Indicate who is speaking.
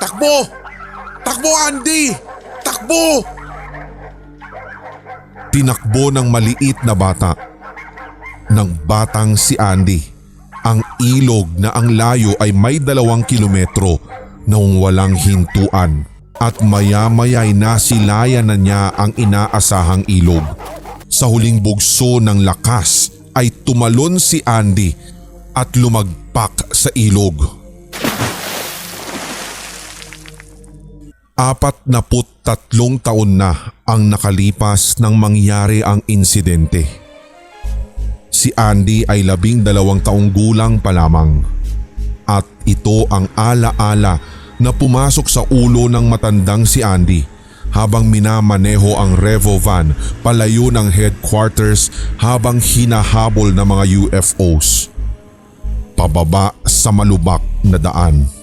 Speaker 1: Takbo! Takbo, Andy! Takbo! Tinakbo ng maliit na bata. Ng batang si Andy. Ang ilog na ang layo ay may 2 kilometro nang walang hintuan. At maya-maya'y nasilayan na niya ang inaasahang ilog. Sa huling bugso ng lakas ay tumalon si Andy at lumagpak sa ilog. 43 taon na ang nakalipas nang mangyari ang insidente. Si Andy ay 12 taong gulang pa lamang. At ito ang alaala na pumasok sa ulo ng matandang si Andy habang minamaneho ang Revo van palayo ng headquarters habang hinahabol ng mga UFOs pababa sa malubak na daan.